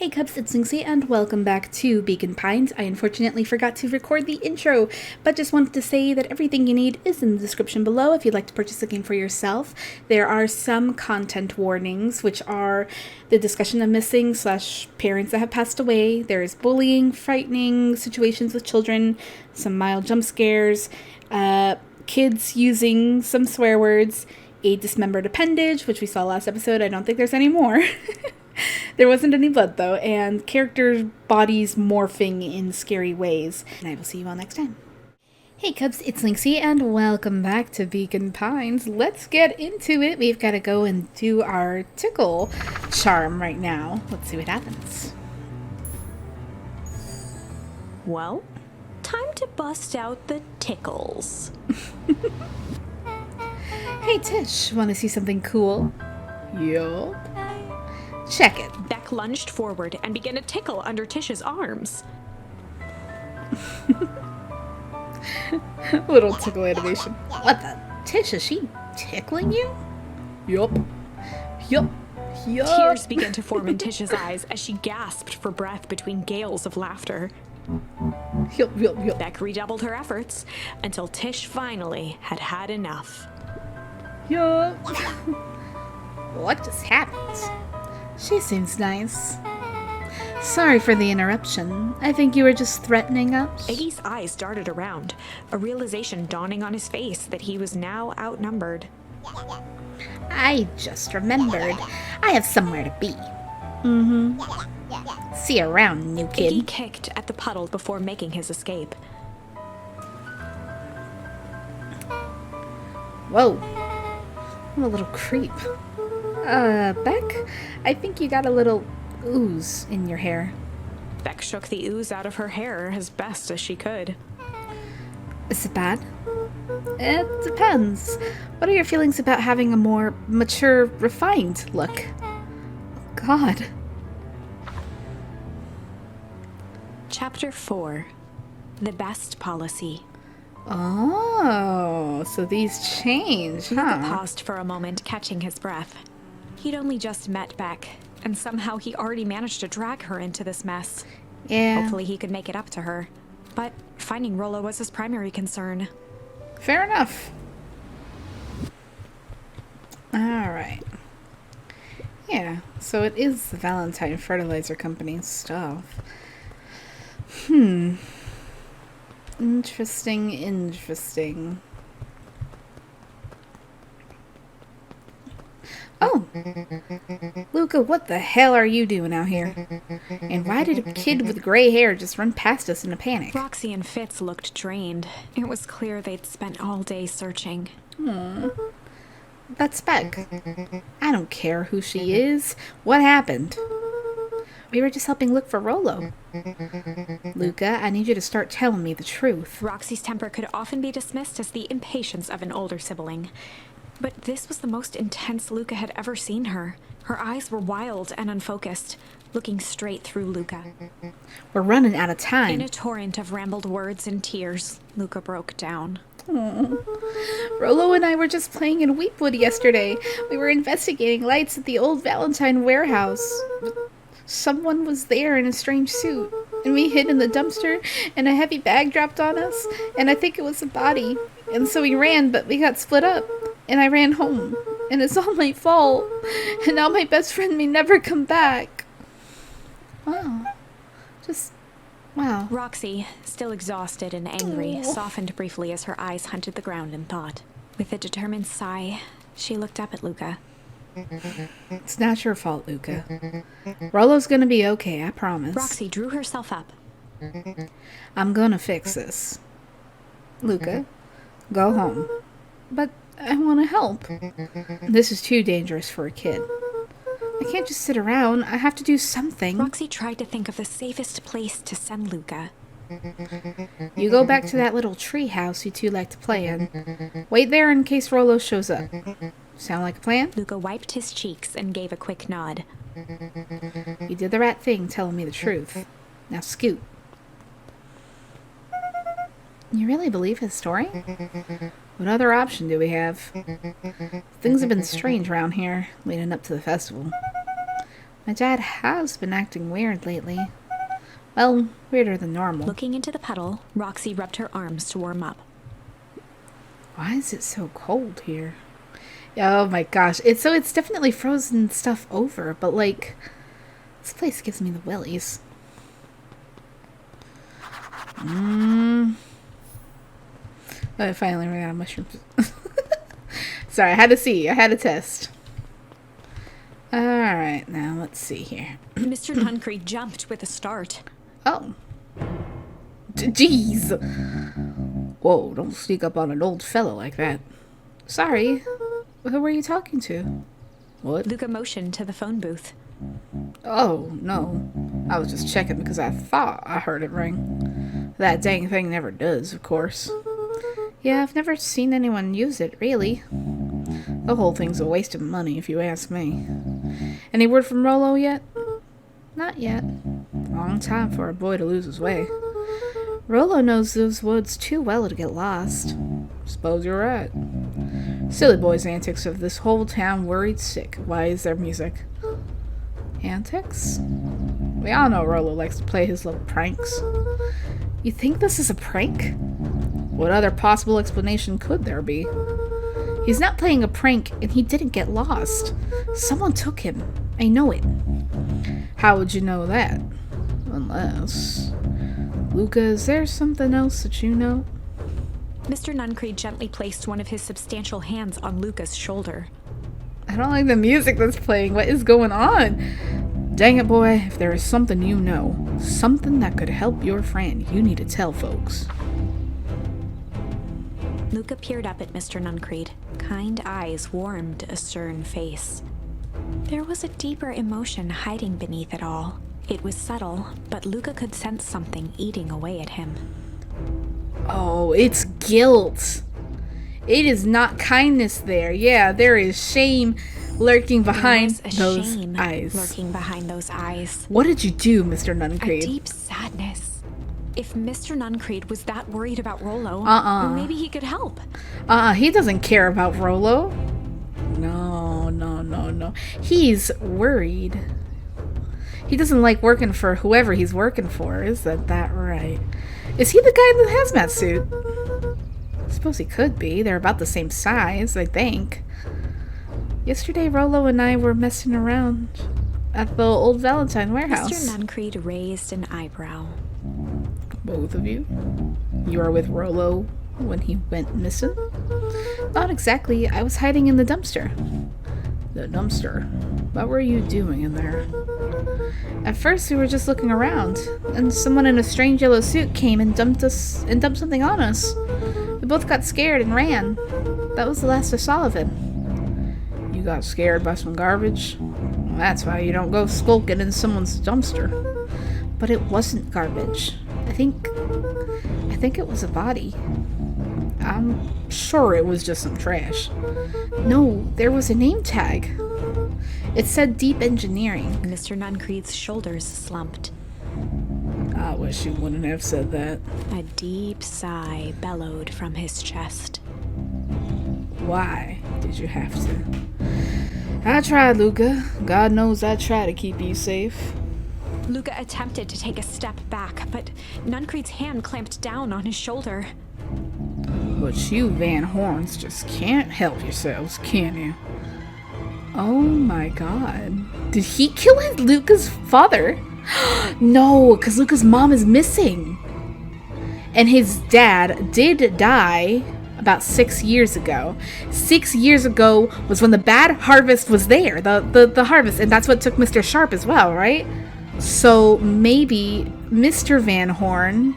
Hey Cubs, it's Lynxy, and welcome back to Beacon Pines. I unfortunately forgot to record the intro, but just wanted to say that everything you need is in the description below if you'd like to purchase the game for yourself. There are some content warnings, which are the discussion of missing / parents that have passed away. There is bullying, frightening situations with children, some mild jump scares, kids using some swear words, a dismembered appendage, which we saw last episode. I don't think there's any more. There wasn't any blood, though, and characters' bodies morphing in scary ways. And I will see you all next time. Hey Cubs, it's Lynxy, and welcome back to Beacon Pines. Let's get into it. We've got to go and do our tickle charm right now. Let's see what happens. Well, time to bust out the tickles. Hey Tish, want to see something cool? Yup. Check it. Beck lunged forward and began to tickle under Tish's arms. Little tickle animation. What the? Tish, is she tickling you? Yup. Yup. Yup. Tears began to form in Tish's eyes as she gasped for breath between gales of laughter. Yup, yup, yup. Beck redoubled her efforts until Tish finally had had enough. Yup. What just happened? She seems nice. Sorry for the interruption. I think you were just threatening us. Iggy's eyes darted around, a realization dawning on his face that he was now outnumbered. I just remembered. I have somewhere to be. See you around, new kid. Iggy kicked at the puddle before making his escape. Whoa. I'm a little creep. Beck? I think you got a little ooze in your hair. Beck shook the ooze out of her hair as best as she could. Is it bad? It depends. What are your feelings about having a more mature, refined look? God. Chapter 4. The Best Policy. Oh, so these change, Luca huh? paused for a moment, catching his breath. He'd only just met Beck, and somehow he already managed to drag her into this mess. Yeah. Hopefully he could make it up to her. But finding Rollo was his primary concern. Fair enough. Alright. Yeah, so it is the Valentine Fertilizer Company's stuff. Interesting. Oh! Luca, what the hell are you doing out here? And why did a kid with gray hair just run past us in a panic? Roxy and Fitz looked drained. It was clear they'd spent all day searching. That's Beck. I don't care who she is. What happened? We were just helping look for Rollo. Luca, I need you to start telling me the truth. Roxy's temper could often be dismissed as the impatience of an older sibling. But this was the most intense Luca had ever seen her. Her eyes were wild and unfocused, looking straight through Luca. We're running out of time. In a torrent of rambled words and tears, Luca broke down. Rollo and I were just playing in Weepwood yesterday. We were investigating lights at the old Valentine warehouse. Someone was there in a strange suit, and we hid in the dumpster, and a heavy bag dropped on us, and I think it was a body. And so we ran, but we got split up, and I ran home, and it's all my fault, and now my best friend may never come back. Wow. Wow. Roxy, still exhausted and angry, softened briefly as her eyes hunted the ground in thought. With a determined sigh, she looked up at Luca. It's not your fault, Luca. Rollo's gonna be okay, I promise. Roxy drew herself up. I'm gonna fix this. Luca, go home. But I want to help. This is too dangerous for a kid. I can't just sit around. I have to do something. Roxy tried to think of the safest place to send Luca. You go back to that little tree house you two like to play in. Wait there in case Rollo shows up. Sound like a plan? Luca wiped his cheeks and gave a quick nod. You did the right thing telling me the truth. Now scoot. You really believe his story? What other option do we have? Things have been strange around here, leading up to the festival. My dad has been acting weird lately. Well, weirder than normal. Looking into the puddle, Roxy rubbed her arms to warm up. Why is it so cold here? Oh my gosh. It's definitely frozen stuff over, but like, this place gives me the willies. I finally ran out of mushrooms. Sorry, I had to see. I had to test. Alright, now let's see here. Mr. Nuncreed jumped with a start. Oh. Jeez. Whoa, don't sneak up on an old fellow like that. Sorry. Who were you talking to? What? Luca motioned to the phone booth. Oh, no. I was just checking because I thought I heard it ring. That dang thing never does, of course. Yeah, I've never seen anyone use it, really. The whole thing's a waste of money, if you ask me. Any word from Rollo yet? Not yet. Long time for a boy to lose his way. Rollo knows those woods too well to get lost. Suppose you're right. Silly boy's antics of this whole town worried sick. Why is there music? Antics? We all know Rollo likes to play his little pranks. You think this is a prank? What other possible explanation could there be? He's not playing a prank, and he didn't get lost. Someone took him. I know it. How would you know that? Unless... Luca, is there something else that you know? Mr. Nuncreed gently placed one of his substantial hands on Luca's shoulder. I don't like the music that's playing. What is going on? Dang it, boy. If there is something you know, something that could help your friend, you need to tell folks. Luca peered up at Mr. Nuncreed. Kind eyes warmed a stern face. There was a deeper emotion hiding beneath it all. It was subtle, but Luca could sense something eating away at him. Oh, it's guilt. It is not kindness there. Yeah, there is shame lurking behind those eyes. Lurking behind those eyes. What did you do, Mr. Nuncreed? A deep sadness. If Mr. Nuncreed was that worried about Rollo, maybe he could help. He doesn't care about Rollo. No. He's worried. He doesn't like working for whoever he's working for. Isn't that right? Is he the guy in the hazmat suit? I suppose he could be. They're about the same size, I think. Yesterday, Rollo and I were messing around at the old Valentine warehouse. Mr. Nuncreed raised an eyebrow. Both of you? You were with Rollo when he went missing? Not exactly. I was hiding in the dumpster. The dumpster? What were you doing in there? At first, we were just looking around, and someone in a strange yellow suit came and dumped something on us. We both got scared and ran. That was the last I saw of him. You got scared by some garbage? Well, that's why you don't go skulking in someone's dumpster. But it wasn't garbage. I think it was a body. I'm sure it was just some trash. No, there was a name tag. It said Deep Engineering. Mr. Nuncreed's shoulders slumped. I wish you wouldn't have said that. A deep sigh bellowed from his chest. Why did you have to? I tried, Luca. God knows I try to keep you safe. Luca attempted to take a step back, but Nuncreed's hand clamped down on his shoulder. But you Van Horns just can't help yourselves, can you? Oh my god. Did he kill Luca's father? No, because Luca's mom is missing. And his dad did die about 6 years ago. 6 years ago was when the bad harvest was there. The harvest. And that's what took Mr. Sharp as well, right? So maybe Mr. Van Horn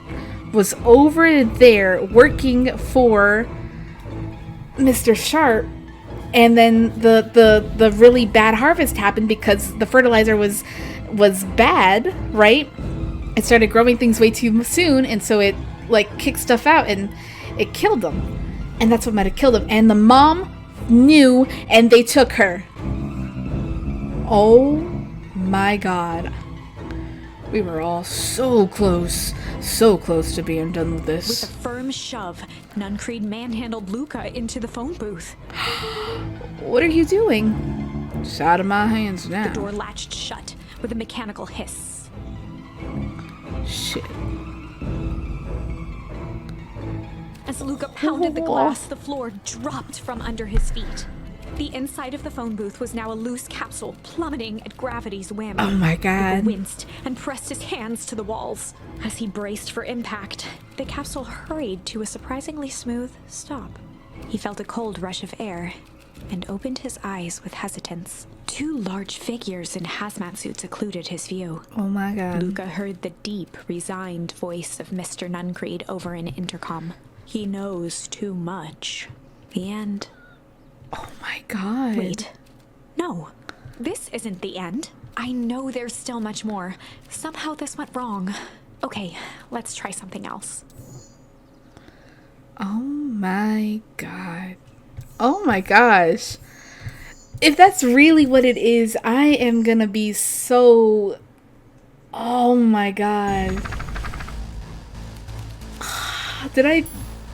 was over there working for Mr. Sharp, and then the really bad harvest happened because the fertilizer was bad, right? It started growing things way too soon, and so it like kicked stuff out and it killed them. And that's what might have killed him. And the mom knew, and they took her. Oh my god. We were all so close to being done with this. With a firm shove, Nuncreed manhandled Luca into the phone booth. What are you doing? It's out of my hands now. The door latched shut with a mechanical hiss. Shit. As Luca pounded the glass, the floor dropped from under his feet. The inside of the phone booth was now a loose capsule plummeting at gravity's whim. Oh my god. Luca winced and pressed his hands to the walls. As he braced for impact, the capsule hurried to a surprisingly smooth stop. He felt a cold rush of air and opened his eyes with hesitance. Two large figures in hazmat suits occluded his view. Oh my god. Luca heard the deep, resigned voice of Mr. Nuncreed over an intercom. He knows too much. The end. Oh my god. Wait. No. This isn't the end. I know there's still much more. Somehow this went wrong. Okay, let's try something else. Oh my god. Oh my gosh. If that's really what it is, I am gonna be so... Oh my god. Did I...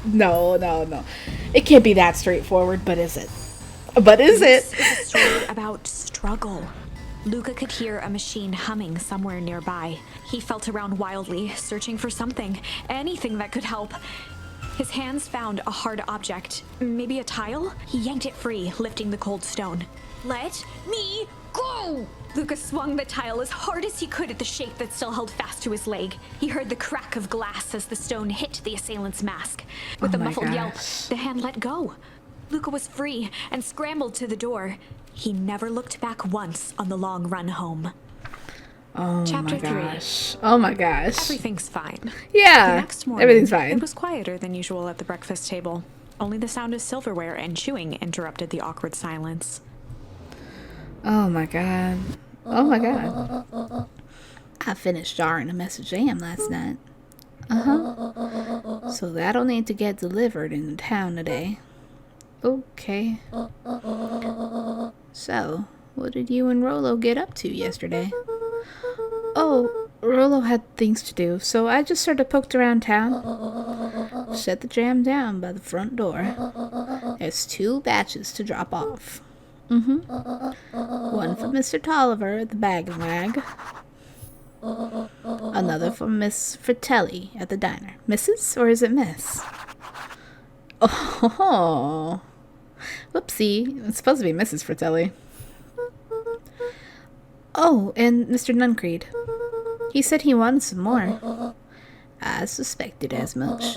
No. It can't be that straightforward, but is it? This is a story about struggle. Luca could hear a machine humming somewhere nearby. He felt around wildly, searching for something, anything that could help. His hands found a hard object, maybe a tile? He yanked it free, lifting the cold stone. Let me go! Luca swung the tile as hard as he could at the shape that still held fast to his leg. He heard the crack of glass as the stone hit the assailant's mask. With a muffled yelp, the hand let go. Luca was free and scrambled to the door. He never looked back once on the long run home. Oh Chapter my 3. gosh. Oh my gosh. Everything's fine. Yeah. The next morning, everything's fine. It was quieter than usual at the breakfast table. Only the sound of silverware and chewing interrupted the awkward silence. Oh my god. Oh my god. I finished jarring a mess of jam last night. So that'll need to get delivered in town today. Okay. So, what did you and Rollo get up to yesterday? Oh, Rollo had things to do, so I just sort of poked around town. Set the jam down by the front door. There's 2 batches to drop off. One for Mr. Tolliver at the Bag and Wag. Another for Miss Fratelli at the diner. Mrs. or is it Miss? Oh, whoopsie. It's supposed to be Mrs. Fratelli. Oh, and Mr. Nuncreed. He said he wanted some more. I suspected as much.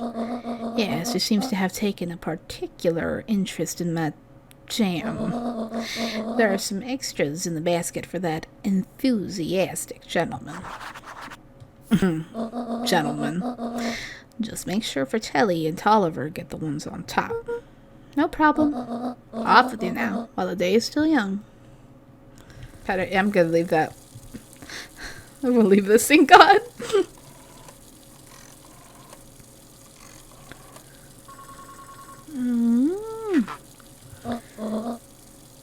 Yes, he seems to have taken a particular interest in my jam. There are some extras in the basket for that enthusiastic gentleman. Gentleman. Just make sure Fratelli and Tolliver get the ones on top. No problem. Off with you now, while the day is still young. I'm gonna leave that. I'm gonna leave this in God.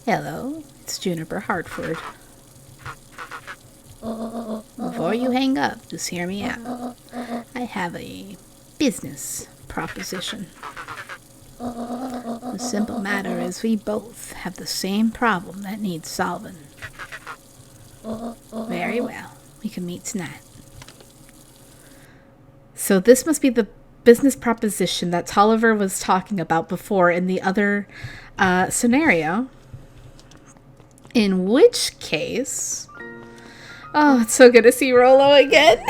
Hello, it's Juniper Hartford. Before you hang up, just hear me out. I have a business proposition. The simple matter is we both have the same problem that needs solving. Very well. We can meet tonight. So this must be the business proposition that Tolliver was talking about before in the other scenario. In which case... Oh, it's so good to see Rollo again.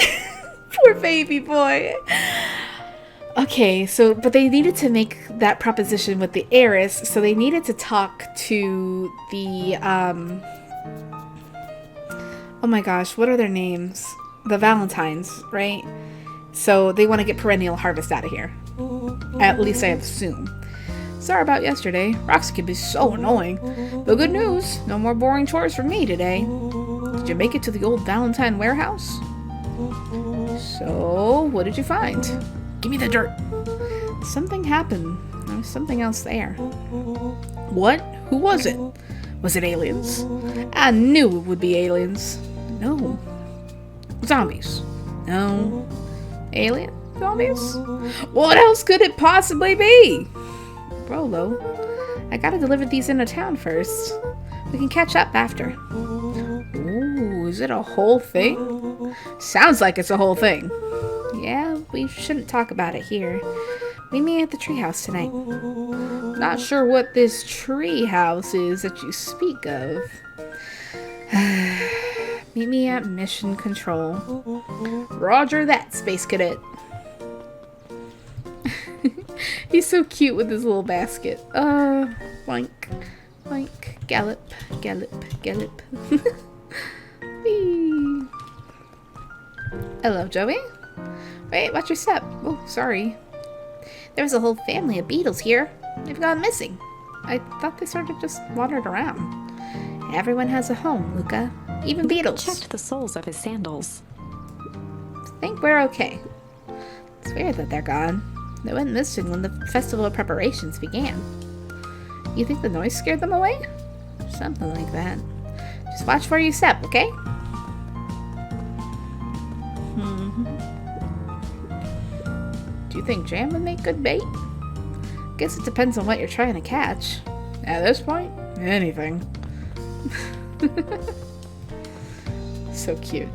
Poor baby boy. Okay, so, but they needed to make that proposition with the heiress, so they needed to talk to the, oh my gosh, what are their names? The Valentines, right? So they want to get perennial harvest out of here. At least I assume. Sorry about yesterday. Roxy can be so annoying. The good news, no more boring chores for me today. Did you make it to the old Valentine warehouse? So, what did you find? Give me the dirt. Something happened. There was something else there. What? Who was it? Was it aliens? I knew it would be aliens. No. Zombies. No. Alien zombies? What else could it possibly be? Rollo, I gotta deliver these into town first. We can catch up after. Ooh, is it a whole thing? Sounds like it's a whole thing. Yeah, we shouldn't talk about it here. Meet me at the treehouse tonight. Not sure what this treehouse is that you speak of. Meet me at Mission Control. Roger that, Space Cadet. He's so cute with his little basket. Boink, boink, gallop, gallop, gallop. Whee. Hello, Joey. Wait, watch your step. Oh, sorry. There was a whole family of beetles here. They've gone missing. I thought they sort of just wandered around. Everyone has a home, Luca. Even beetles. Checked the soles of his sandals. Think we're okay. It's weird that they're gone. They went missing when the festival preparations began. You think the noise scared them away? Something like that. Just watch where you step, okay? Do you think jam would make good bait? Guess it depends on what you're trying to catch. At this point, anything. So cute.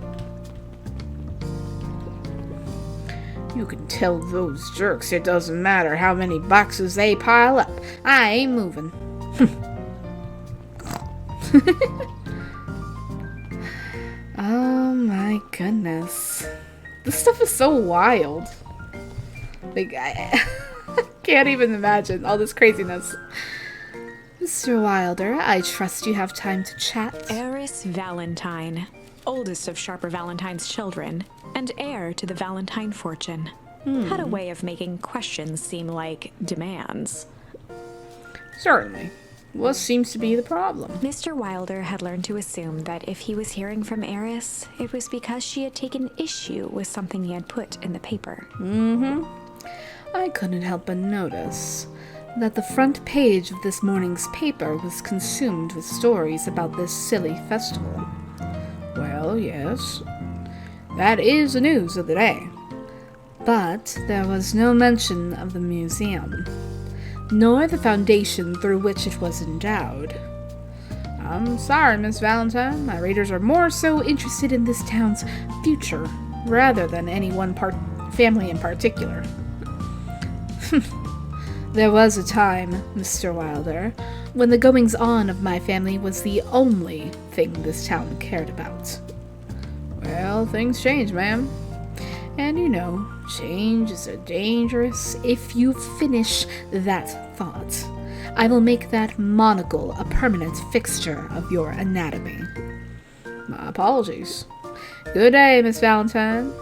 You can tell those jerks it doesn't matter how many boxes they pile up. I ain't moving. Oh my goodness. This stuff is so wild. Like, I can't even imagine all this craziness. Mr. Wilder, I trust you have time to chat. Eris Valentine, oldest of Sharper Valentine's children, and heir to the Valentine fortune. Had a way of making questions seem like demands. Certainly. What seems to be the problem? Mr. Wilder had learned to assume that if he was hearing from Eris, it was because she had taken issue with something he had put in the paper. I couldn't help but notice that the front page of this morning's paper was consumed with stories about this silly festival. Well, yes, that is the news of the day. But there was no mention of the museum, nor the foundation through which it was endowed. I'm sorry, Miss Valentine. My readers are more so interested in this town's future rather than any one family in particular. There was a time, Mr. Wilder, when the goings-on of my family was the only thing this town cared about. Well, things change, ma'am. And you know, change is dangerous. If you finish that thought, I will make that monocle a permanent fixture of your anatomy. My apologies. Good day, Miss Valentine.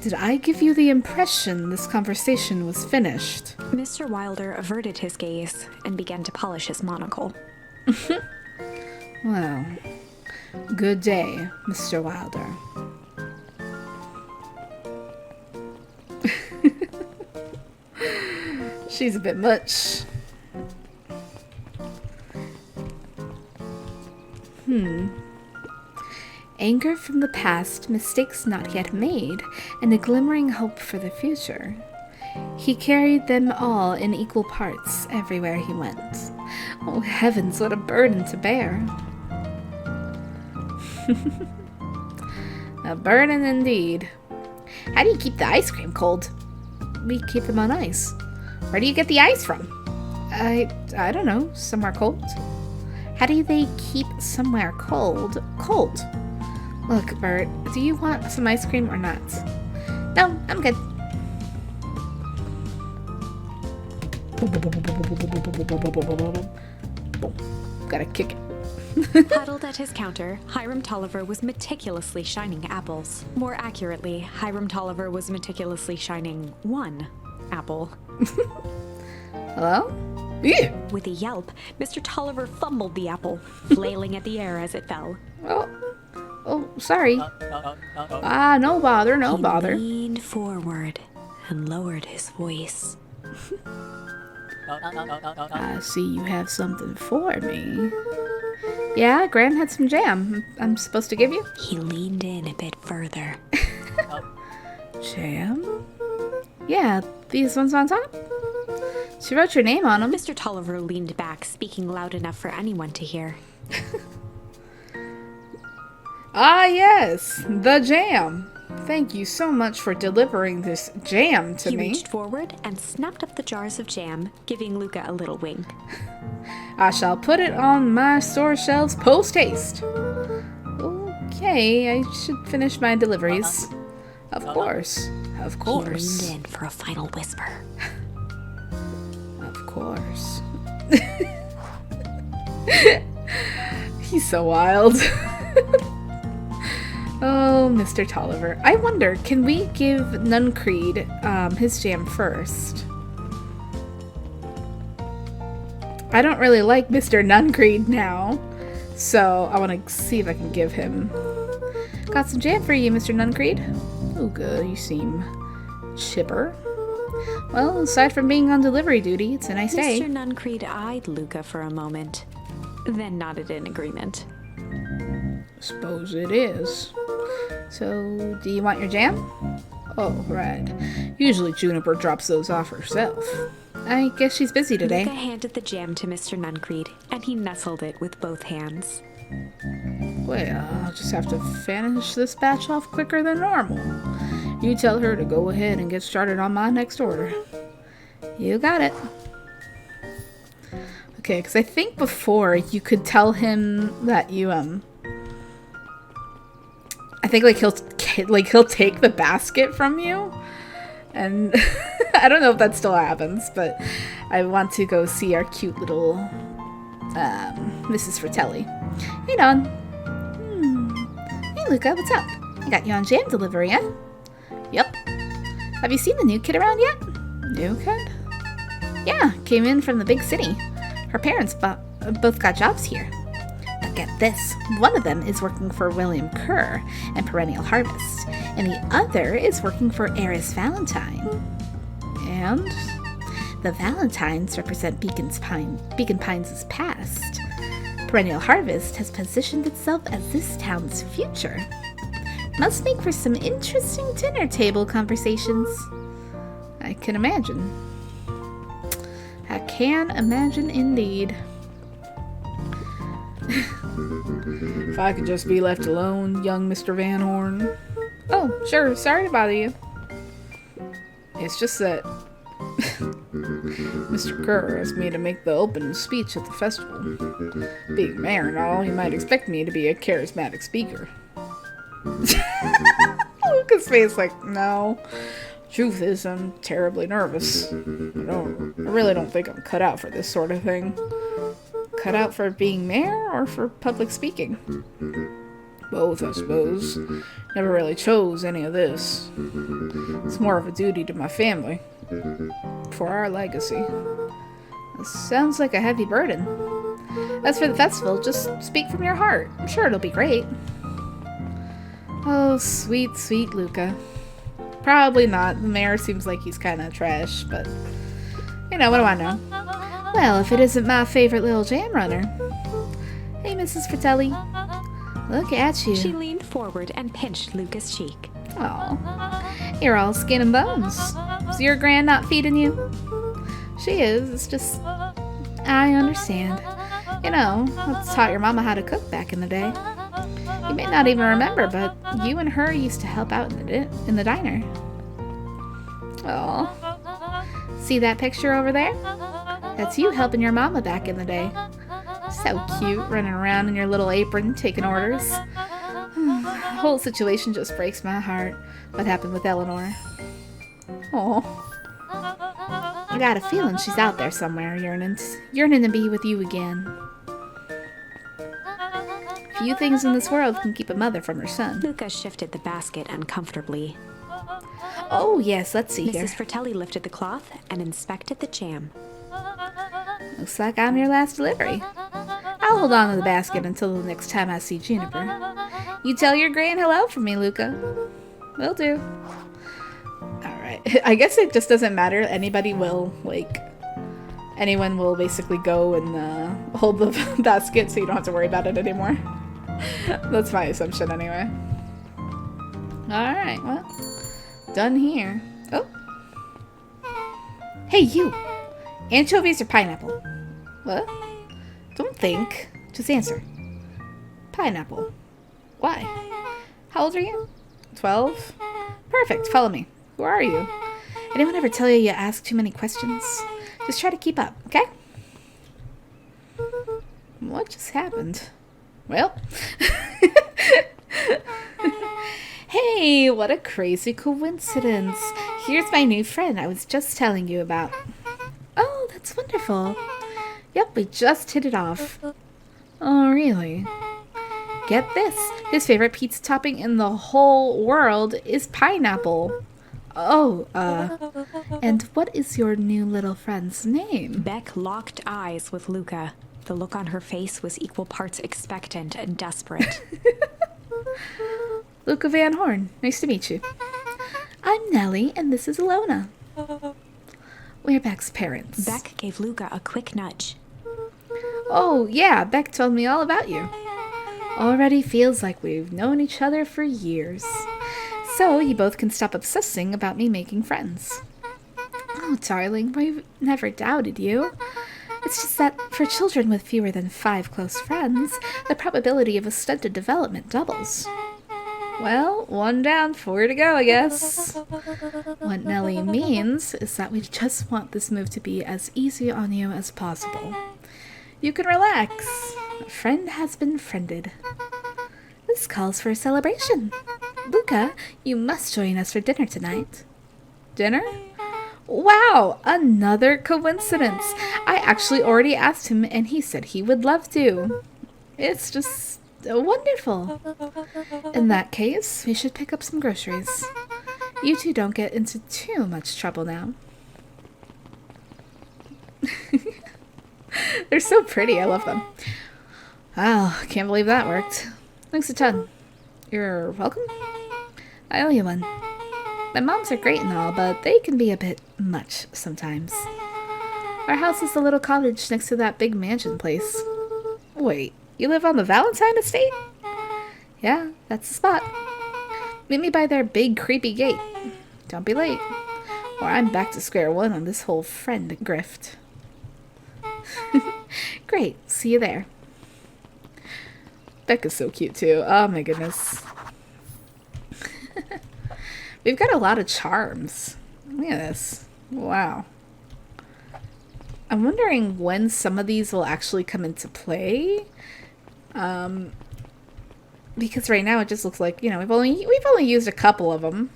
Did I give you the impression this conversation was finished? Mr. Wilder averted his gaze and began to polish his monocle. Well, good day, Mr. Wilder. She's a bit much. Anger from the past, mistakes not yet made, and a glimmering hope for the future. He carried them all in equal parts everywhere he went. Oh heavens, what a burden to bear. A burden indeed. How do you keep the ice cream cold? We keep them on ice. Where do you get the ice from? I don't know, somewhere cold. How do they keep somewhere cold? Cold. Look, Bert, do you want some ice cream or not? No, I'm good. Gotta kick it. Huddled at his counter, Hiram Tolliver was meticulously shining apples. More accurately, Hiram Tolliver was meticulously shining one apple. Hello? Yeah. With a yelp, Mr. Tolliver fumbled the apple, flailing at the air as it fell. Oh, sorry. No bother, no bother. He leaned forward and lowered his voice. I see you have something for me. Yeah, Gran had some jam. I'm supposed to give you? He leaned in a bit further. Jam? Yeah, these ones on top? She wrote your name on them. Mr. Tolliver leaned back, speaking loud enough for anyone to hear. Ah, yes, the jam. Thank you so much for delivering this jam to me. He reached forward and snapped up the jars of jam, giving Luca a little wink. I shall put it on my store shelves post-haste. Okay, I should finish my deliveries. Of course. Of course. He leaned in for a final whisper. Of course. He's so wild. Oh, Mr. Tolliver. I wonder, can we give Nuncreed his jam first? I don't really like Mr. Nuncreed now, so I want to see if I can give him. Got some jam for you, Mr. Nuncreed. Oh, good. You seem chipper. Well, aside from being on delivery duty, it's a nice day. Mr. Nuncreed eyed Luca for a moment, then nodded in agreement. Suppose it is. So, do you want your jam? Oh, right. Usually Juniper drops those off herself. I guess she's busy today. Luca handed the jam to Mr. Nuncreed, and he nestled it with both hands. Well, I'll just have to finish this batch off quicker than normal. You tell her to go ahead and get started on my next order. You got it. Okay, because I think before you could tell him that you, I think he'll take the basket from you, and I don't know if that still happens, but I want to go see our cute little Mrs. Fratelli. Hey, Don. Hey, Luca, what's up? I got you on jam delivery, eh? Yep. Have you seen the new kid around yet? New kid? Yeah, came in from the big city. Her parents both got jobs here. But get this, one of them is working for William Kerr and Perennial Harvest, and the other is working for Eris Valentine. And the Valentines represent Beacon Pines' past. Perennial Harvest has positioned itself as this town's future. Must make for some interesting dinner table conversations. I can imagine. I can imagine indeed. If I could just be left alone, young Mr. Van Horn. Oh, sure, sorry to bother you. It's just that Mr. Kerr asked me to make the opening speech at the festival. Being mayor and all, he might expect me to be a charismatic speaker. Luca's face like, no. Truth is, I'm terribly nervous. I really don't think I'm cut out for this sort of thing. Cut out for being mayor or for public speaking? Both, I suppose. Never really chose any of this. It's more of a duty to my family. For our legacy. This sounds like a heavy burden. As for the festival, just speak from your heart. I'm sure it'll be great. Oh, sweet, sweet Luca. Probably not. The mayor seems like he's kind of trash, but you know, what do I know? Well, if it isn't my favorite little jam runner. Hey, Mrs. Fratelli. Look at you. She leaned forward and pinched Luca's cheek. Oh, you're all skin and bones. Is your gran not feeding you? She is. It's just, I understand. You know, I taught your mama how to cook back in the day. You may not even remember, but you and her used to help out in the diner. Oh, see that picture over there? That's you helping your mama back in the day. So cute, running around in your little apron, taking orders. The whole situation just breaks my heart. What happened with Eleanor? Oh, I got a feeling she's out there somewhere, yearning to be with you again. Few things in this world can keep a mother from her son. Luca shifted the basket uncomfortably. Oh, yes, let's see here. Mrs. Fratelli lifted the cloth and inspected the jam. Looks like I'm your last delivery. I'll hold on to the basket until the next time I see Juniper. You tell your gran hello from me, Luca. Will do. Alright. I guess it just doesn't matter. Anyone will basically go and hold the basket so you don't have to worry about it anymore. That's my assumption anyway. Alright, well, done here. Oh. Hey, you! Anchovies or pineapple? What? Don't think. Just answer. Pineapple. Why? How old are you? 12? Perfect. Follow me. Who are you? Anyone ever tell you ask too many questions? Just try to keep up, okay? What just happened? Well. Hey, what a crazy coincidence. Here's my new friend I was just telling you about. Oh, that's wonderful. Yep, we just hit it off. Oh, really? Get this. His favorite pizza topping in the whole world is pineapple. Oh, and what is your new little friend's name? Beck locked eyes with Luca. The look on her face was equal parts expectant and desperate. Luca Van Horn. Nice to meet you. I'm Nellie, and this is Alona. We're Beck's parents. Beck gave Luca a quick nudge. Oh, yeah, Beck told me all about you. Already feels like we've known each other for years. So you both can stop obsessing about me making friends. Oh, darling, we've never doubted you. It's just that for children with fewer than 5 close friends, the probability of a stunted development doubles. Well, 1 down, 4 to go, I guess. What Nellie means is that we just want this move to be as easy on you as possible. You can relax. A friend has been friended. This calls for a celebration. Luca, you must join us for dinner tonight. Dinner? Wow, another coincidence. I actually already asked him and he said he would love to. It's just wonderful. In that case, we should pick up some groceries. You two don't get into too much trouble now. They're so pretty. I love them. Wow, can't believe that worked. Thanks a ton. You're welcome. I owe you one. My moms are great and all, but they can be a bit much sometimes. Our house is the little cottage next to that big mansion place. Wait, you live on the Valentine estate? Yeah, that's the spot. Meet me by their big creepy gate. Don't be late, or I'm back to square one on this whole friend grift. Great, see you there. Beck is so cute too. Oh my goodness. We've got a lot of charms. Look at this. Wow. I'm wondering when some of these will actually come into play. Because right now it just looks like, you know, we've only used a couple of them.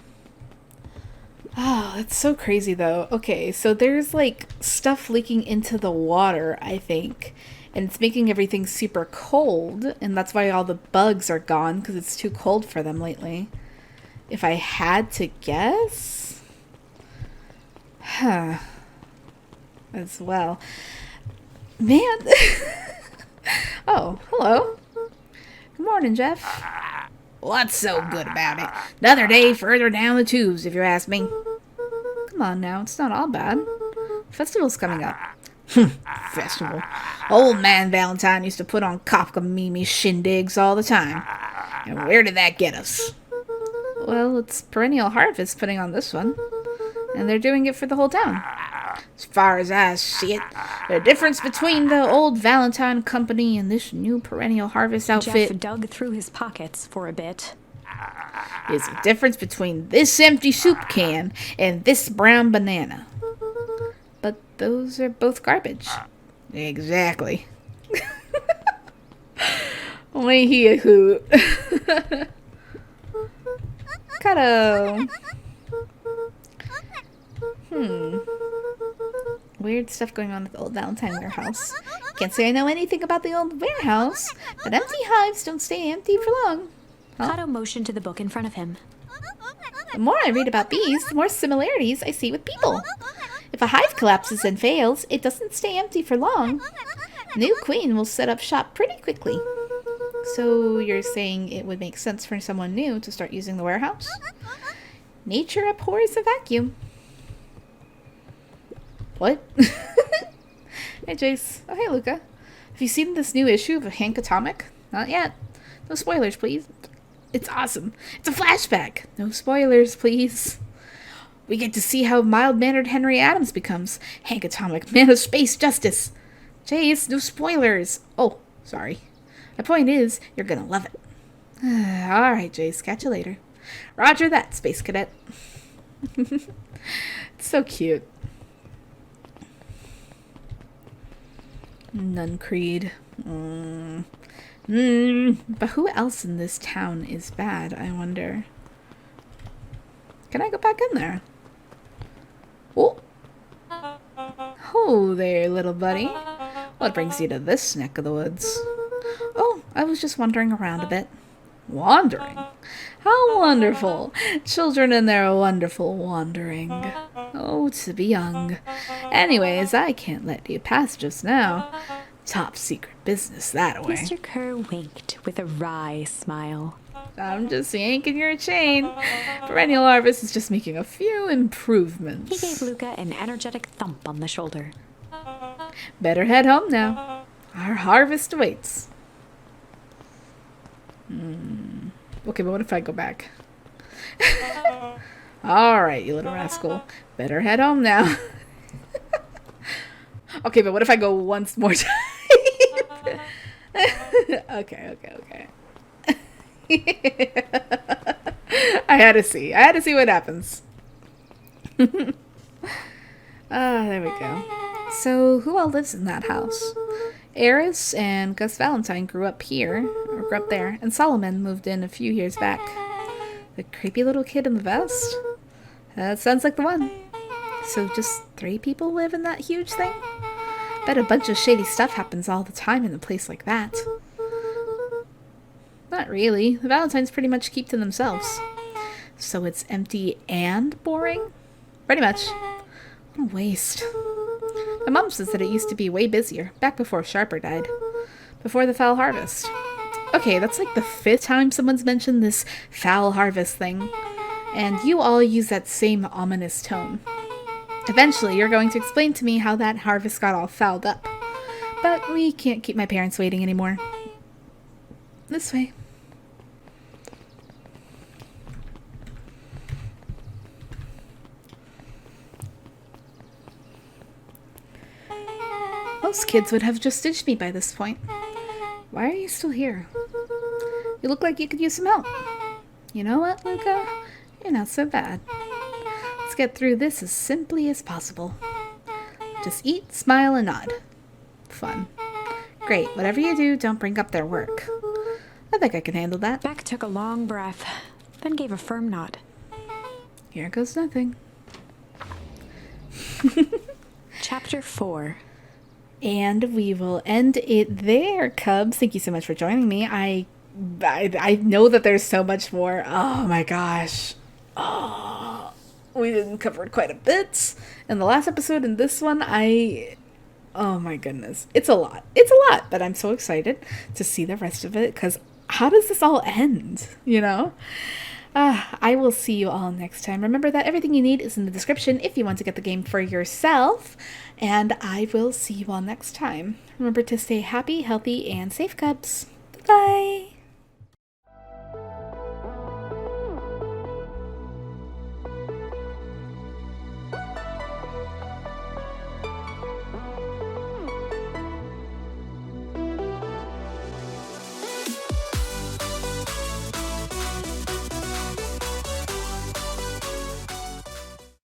Oh, that's so crazy though. Okay, so there's like stuff leaking into the water, I think. And it's making everything super cold, and that's why all the bugs are gone, because it's too cold for them lately. If I had to guess? Huh. As well. Man. Oh, hello. Good morning, Jeff. What's so good about it? Another day further down the tubes, if you ask me. Come on now, it's not all bad. Festival's coming up. Festival. Old man Valentine used to put on cockamamie shindigs all the time. And where did that get us? Well, it's Perennial Harvest putting on this one. And they're doing it for the whole town. As far as I see it, the difference between the old Valentine Company and this new Perennial Harvest outfit... Jeff dug through his pockets for a bit. ...is the difference between this empty soup can and this brown banana. But those are both garbage. Exactly. Only he a hoot. Kinda... Weird stuff going on at the old Valentine warehouse. Can't say I know anything about the old warehouse, but empty hives don't stay empty for long. Huh? Kato motioned to the book in front of him. The more I read about bees, the more similarities I see with people. If a hive collapses and fails, it doesn't stay empty for long. New queen will set up shop pretty quickly. So you're saying it would make sense for someone new to start using the warehouse? Nature abhors a vacuum. What? Hey, Jace. Oh, hey, Luca. Have you seen this new issue of Hank Atomic? Not yet. No spoilers, please. It's awesome. It's a flashback. No spoilers, please. We get to see how mild-mannered Henry Adams becomes. Hank Atomic, man of space justice. Jace, no spoilers. Oh, sorry. My point is, you're gonna love it. All right, Jace, catch you later. Roger that, Space Cadet. It's so cute. Nun Creed. But who else in this town is bad, I wonder? Can I go back in there? Oh. Oh there, little buddy. What brings you to this neck of the woods? Oh, I was just wandering around a bit. Wandering? How wonderful! Children and their wonderful wandering. Oh, to be young. Anyways, I can't let you pass just now. Top secret business that way. Mr. Kerr winked with a wry smile. I'm just yanking your chain. Perennial Harvest is just making a few improvements. He gave Luca an energetic thump on the shoulder. Better head home now. Our harvest awaits. Okay, but what if I go back? Alright, you little rascal. Better head home now. Okay, but what if I go once more time? Okay. I had to see what happens. There we go. So, who all lives in that house? Eris and Gus Valentine grew up there, and Solomon moved in a few years back. The creepy little kid in the vest? That sounds like the one. So just 3 people live in that huge thing? Bet a bunch of shady stuff happens all the time in a place like that. Not really. The Valentines pretty much keep to themselves. So it's empty and boring? Pretty much. What a waste. My mom says that it used to be way busier, back before Sharper died. Before the foul harvest. Okay, that's like the 5th time someone's mentioned this foul harvest thing. And you all use that same ominous tone. Eventually, you're going to explain to me how that harvest got all fouled up. But we can't keep my parents waiting anymore. This way. Most kids would have just ditched me by this point. Why are you still here? You look like you could use some help. You know what, Luca? You're not so bad. Let's get through this as simply as possible. Just eat, smile, and nod. Fun. Great. Whatever you do, don't bring up their work. I think I can handle that. Beck took a long breath, then gave a firm nod. Here goes nothing. Chapter 4. And we will end it there, Cubs. Thank you so much for joining me. I know that there's so much more. Oh my gosh. Oh, we didn't cover quite a bit in the last episode. In this one, oh my goodness. It's a lot. It's a lot, but I'm so excited to see the rest of it because how does this all end? You know? I will see you all next time. Remember that everything you need is in the description if you want to get the game for yourself. And I will see you all next time. Remember to stay happy, healthy, and safe, Cubs. Bye!